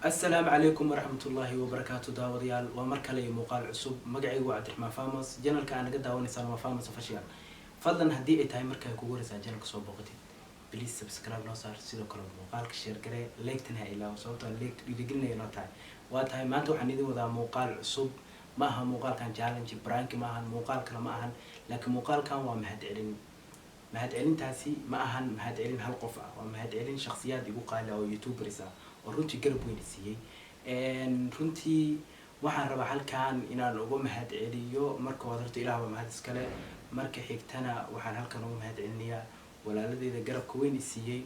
السلام عليكم ورحمة الله وبركاته داوديال ومركلي مقال عصب مقعي وعد رحمة فامس جنال كان قد داوني سلمى فامس وفشيال فضلا هدي اي تاي مركا كوغوريسا جنال كسو بوقتي بليز سبسكرايب نو صار سيدو كلو مقال كشير كري ليك تنها إلا وصوتو ليك يدقلنا ينو تاي واتاي ما انتو حنيدي وذا مقال عصب ماها مقال كان جالنجي برانكي ماها مقال كلا ماها لكن مقال كان ومهد علين مهد علين تاسي ماها مهد علين هالقفة ومهد علين شخصيات يقو قايلة او يوتيوبرسا ورنتي قرب وين سيي runtii waxaan rabaa halkan inaan ugu mahad celiyo marka wadarto Ilaahay mahad iskale marka xigtana waxaan halkan ugu mahad celinayaa walaaladeyda garabka weyn siiyay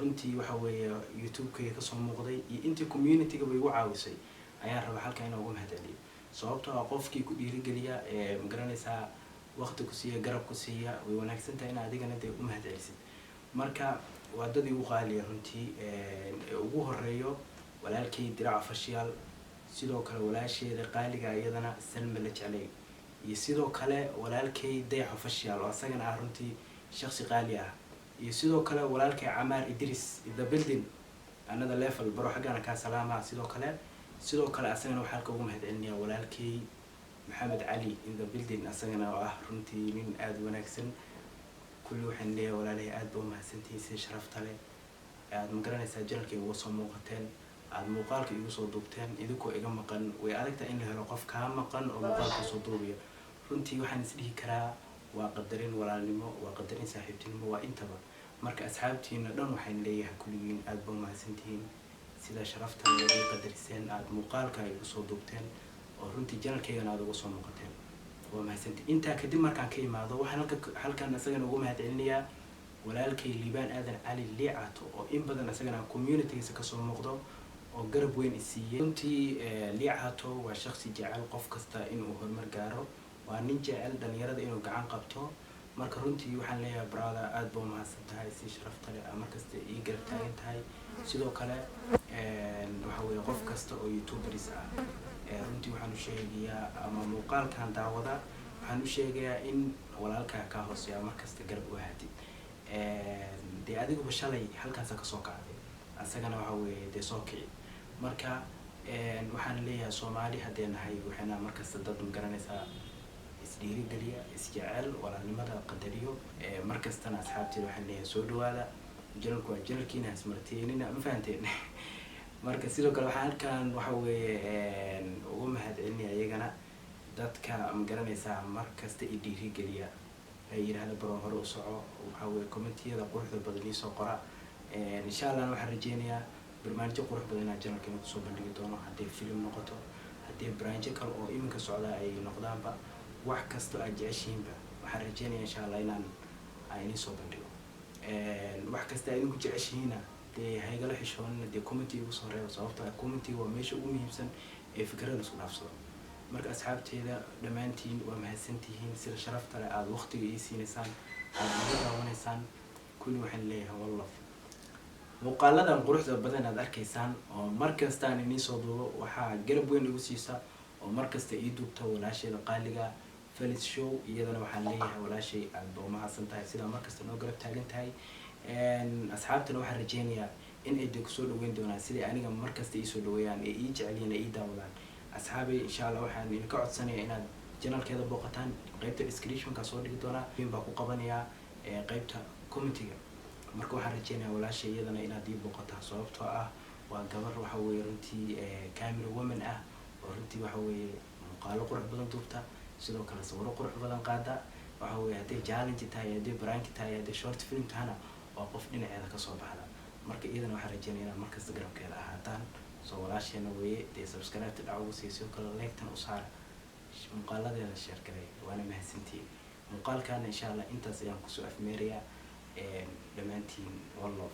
runtii waxa weeye YouTube-ka ka soo muuqday iyo intii community-ga way ugu caawisay ayaan rabaa halkan inaan ugu mahad celiyo sababtoo ah qofkii ku dhiirigeliya ma garanaysaa waqti ku siiya garab ku siiya way wanaagsan tahay in adigana u mahad celisid marka wadadii ugu qaaliya runtii ugu horeeyo walaalkay Diraac Official sidoo kale walaasheeda qaaliga iyadana Salma la jeclay iyo sidoo kale walaalkay Dayax Official oo asagana ah runtii shakhsi qaali ah iyo sidoo kale walaalkay Amaar Idris the building another level baro xagana ka salaama sidoo kale asagana waxa halka ugu mahad celinayaa walaalkay Maxamed Ali in the building asagana oo ah runtii nin aad wanaagsan kullu waxaan leeyahay walaalay aad buu mahadsantihiin sharafta leh aad ma garanaysaa janalkay ugu soo muuqateen aad muuqaalka igu soo duubteen idinku iga maqan way adagta in la helo qof ka maqan oo muuqaalka soo duubiyo runtii waxaan isdhihi karaa waa qadarin walaalnimo waa qadarin saaxiibtinimo waa intaba marka asxaabtiina dhan waxaan leeyahay kulligiin aad baa mahadsantihiin sida sharafta iyo qadariseen aad muuqaalka igu soo duubteen oo runtii janalkeena aad ugu soo muuqateen waa mahadsantihiin inta kadib markaan ka imaado waxaan halkan asagana ugu mahad celinayaa walaalkay Liibaan Aadan Cali Liicato oo in badan asagana community-giisa ka soo muuqdo oo garab weyn isiiyay runtii Liicato waa shakhsi jecel qof kasta inuu horumar gaaro waa nin jecel dhalinyarada inuu gacan qabto marka runtii waxaan leeyahay brother aad buu mahadsan tahay si sharafta leh ama kasta ii garab taagan tahay sidoo kale waxa weeye qof kasta oo YouTuberis ah runtii waxaan u sheegayaa ama muuqaalkan daawada waxaan u sheegayaa in walaalka ka hooseeya mar kasta garab u haatid dee adigu shalay halkaas ka soo kacday asagana waxa weeye dee soo kici marka waxaan leeyahay Soomaali hadee nahay waxaana markasta dad ma garanaysaa isdhiirigeliya isjecel walaalnimada qadariyo markastana asxaabteeda waxaan leeyahay soo dhawaada janalku waa janalkiina ismarteenina ma fahanteen marka sidoo kale waxaan halkan waxa weeye ugu mahad celinayaa iyagana dadka ma garanaysaa markasta i dhiirigeliya ay yiraahdaan baro hore u soco waxa weeye comment-yada quruxda badan soo qora insha Allah waxaan rajeynayaa barnaamijyo qurux badan inaan janalkeena ku soo bandhigi doono haddii film noqoto haddii barnaamijyo kale oo iminka socda ay noqdaanba wax kasta aad jeceshiinba waxaan rajeynayaa insha Allah inaan idin soo bandhigo wax kasta aad idinku jeceshiina dee haygala xishoonina dee comment igu soo reebo sababtoo ah comment waa meesha ugu muhiimsan ee fikrada isku dhaafsado marka asxaabteeda dhamaantiin waa mahadsantihiin sida sharafta leh aad waqtiga ii siinaysaan aad iga daawanaysaan kulli waxaan leeyahay wallah muuqaaladan quruxda badan aad arkaysaan oo markasta aan idin soo duubo waxaa garab weyn igu siisa oo markasta ii duubta walaasheeda qaaliga Felis Show iyadana waxaan leeyahay walaashay aad baa mahadsan tahay sida markasta noo garab taagan tahay asxaabtana waxaan rajeynayaa in ay ku soo dhaweyn doonaan sida aniga markasta ii soo dhaweeyaan ee ii jeceliin ee ii daawadaan asxaabay insha Allah waxaan idin ka codsanayaa inaad janalkeeda booqataan qaybta description-ka soo dhigi doonaa in baa ku qabanayaa qaybta comment-ga marka waxaan rajeynayaa walaashay iyadana inaad ii booqataa sababtoo ah waa gabar waxa weeye runtii camera woman ah oo runtii waxa weeye muuqaalo qurux badan duubta sidoo kale sawirro qurux badan qaada waxa weeye haddii challenge tahay haddii prank tahay haddii short film tahana waa qof dhinaceeda ka soo baxda marka iyadana waxaan rajeynayaa inaad markasta garabkeeda ahaataan soo walaasheena weeye dee subscribe dhac ugu siiso kale like-tan u saar muuqaaladeeda share garay waana mahadsantihiin muuqaalkan insha Allah intaas ayaan ku soo afmeerayaa dhamaantiin wallah